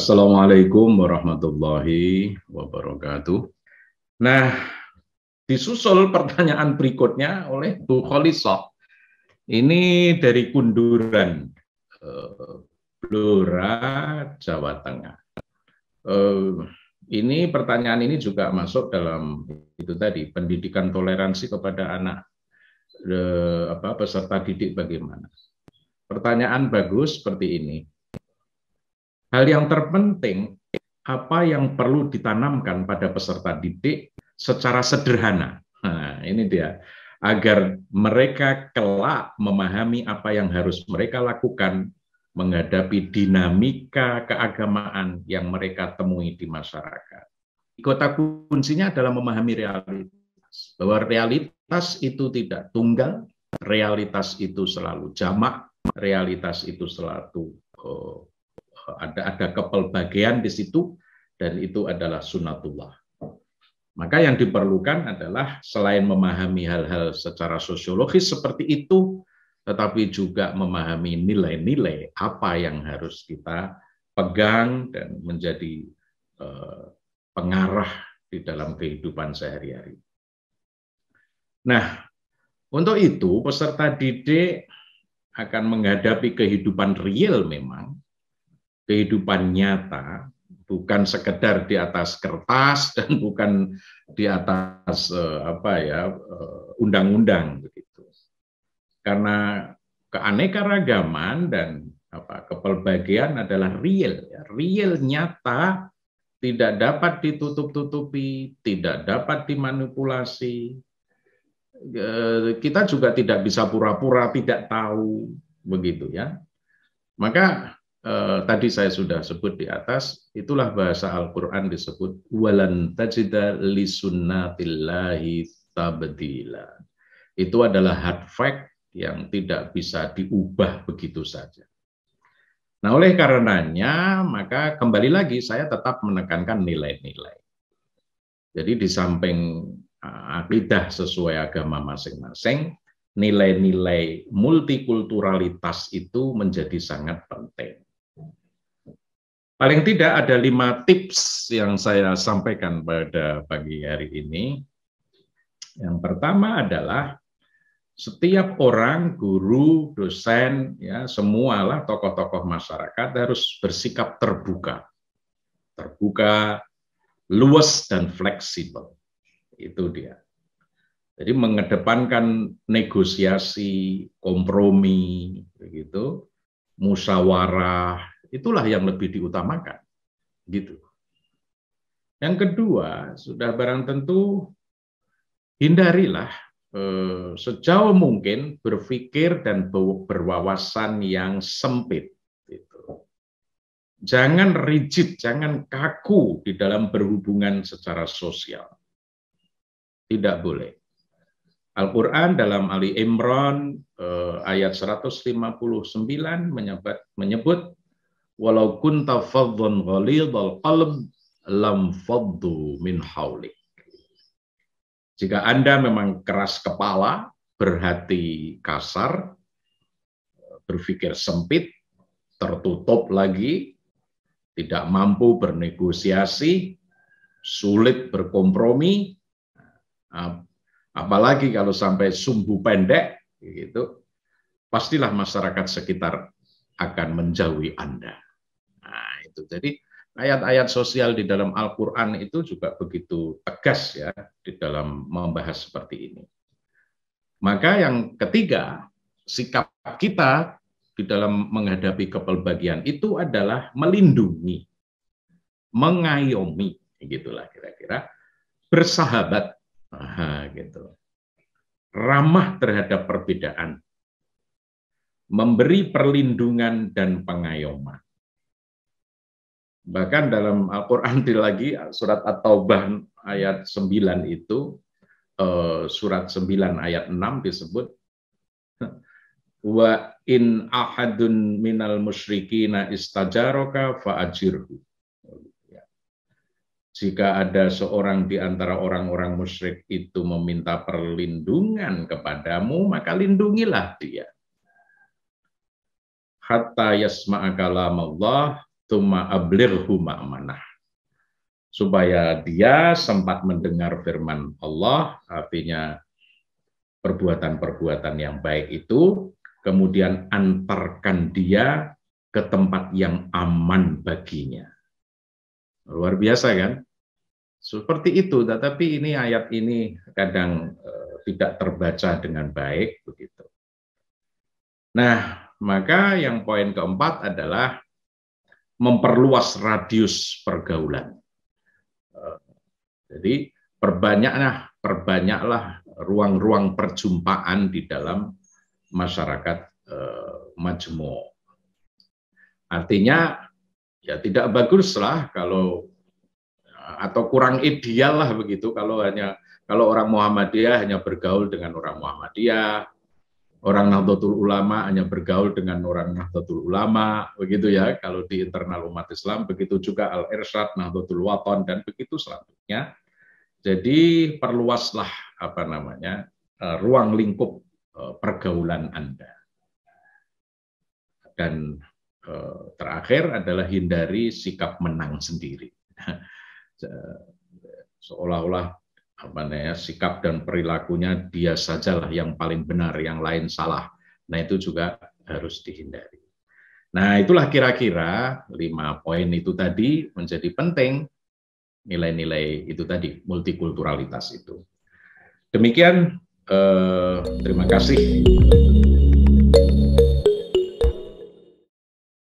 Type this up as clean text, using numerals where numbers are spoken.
Assalamualaikum warahmatullahi wabarakatuh. Nah, disusul pertanyaan berikutnya oleh Bu Kholisah. Ini dari Kunduran, Blora, Jawa Tengah. Ini pertanyaan ini juga masuk dalam itu tadi, pendidikan toleransi kepada anak peserta didik bagaimana. Pertanyaan bagus seperti ini. Hal yang terpenting, apa yang perlu ditanamkan pada peserta didik secara sederhana. Nah, ini dia. Agar mereka kelak memahami apa yang harus mereka lakukan menghadapi dinamika keagamaan yang mereka temui di masyarakat. Kata kuncinya adalah memahami realitas. Bahwa realitas itu tidak tunggal, realitas itu selalu jamak, realitas itu selalu ada kepelbagaian di situ, dan itu adalah sunnatullah. Maka yang diperlukan adalah selain memahami hal-hal secara sosiologis seperti itu, tetapi juga memahami nilai-nilai apa yang harus kita pegang dan menjadi pengarah di dalam kehidupan sehari-hari. Nah, untuk itu peserta didik akan menghadapi kehidupan real memang, kehidupan nyata, bukan sekedar di atas kertas dan bukan di atas undang-undang begitu. Karena keanekaragaman dan kepelbagaian adalah real, real nyata, tidak dapat ditutup-tutupi, tidak dapat dimanipulasi. Kita juga tidak bisa pura-pura tidak tahu begitu ya. Maka tadi saya sudah sebut di atas, itulah bahasa Al-Quran disebut walan tajida li sunnatillahi tabdila. Itu adalah hard fact yang tidak bisa diubah begitu saja. Nah, oleh karenanya, maka kembali lagi saya tetap menekankan nilai-nilai. Jadi di samping akidah sesuai agama masing-masing, nilai-nilai multikulturalitas itu menjadi sangat penting. Paling tidak ada 5 tips yang saya sampaikan pada pagi hari ini. Yang pertama adalah setiap orang, guru, dosen, ya semualah tokoh-tokoh masyarakat harus bersikap terbuka, luas dan fleksibel. Itu dia. Jadi mengedepankan negosiasi, kompromi, begitu, musyawarah, itulah yang lebih diutamakan, gitu. Yang kedua, sudah barang tentu hindarilah sejauh mungkin berpikir dan berwawasan yang sempit. Gitu. Jangan rigid, jangan kaku di dalam berhubungan secara sosial. Tidak boleh. Al-Quran dalam Ali Imran ayat 159 menyebut walau kunta faddan ghalidhal qalb lam faddu min haulik. Jika Anda memang keras kepala, berhati kasar, berpikir sempit, tertutup lagi, tidak mampu bernegosiasi, sulit berkompromi, apalagi kalau sampai sumbu pendek, gitu, pastilah masyarakat sekitar akan menjauhi Anda. Nah, itu jadi ayat-ayat sosial di dalam Al-Quran itu juga begitu tegas ya di dalam membahas seperti ini. Maka yang ketiga, sikap kita di dalam menghadapi kepelbagaian itu adalah melindungi, mengayomi, gitulah kira-kira, bersahabat, gitu, ramah terhadap perbedaan, memberi perlindungan dan pengayoman. Bahkan dalam Al-Quran lagi surat At-Taubah ayat 9 itu, surat 9 ayat 6 disebut, wa in ahadun minal musyrikina istajaraka fa'ajirhu. Jika ada seorang di antara orang-orang musyrik itu meminta perlindungan kepadamu, maka lindungilah dia. Hatta yasma'a kalam Allah, tsumma ablighu ma'manah. Supaya dia sempat mendengar firman Allah, artinya perbuatan-perbuatan yang baik itu, kemudian antarkan dia ke tempat yang aman baginya. Luar biasa kan? Seperti itu, tetapi ini ayat ini kadang tidak terbaca dengan baik begitu. Nah, maka yang poin keempat adalah memperluas radius pergaulan. Jadi perbanyaklah ruang-ruang perjumpaan di dalam masyarakat majmu'. Artinya ya tidak baguslah kalau atau kurang ideal lah begitu kalau orang Muhammadiyah hanya bergaul dengan orang Muhammadiyah, orang Nahdlatul Ulama hanya bergaul dengan orang Nahdlatul Ulama, begitu ya. Kalau di internal umat Islam, begitu juga Al-Irsyad, Nahdlatul Wathon, dan begitu selanjutnya. Jadi perluaslah ruang lingkup pergaulan Anda. Dan terakhir adalah hindari sikap menang sendiri. Seolah-olah sikap dan perilakunya dia sajalah yang paling benar, yang lain salah. Nah, itu juga harus dihindari. Nah, itulah kira-kira 5 poin itu tadi menjadi penting, nilai-nilai itu tadi, multikulturalitas itu. Demikian, terima kasih.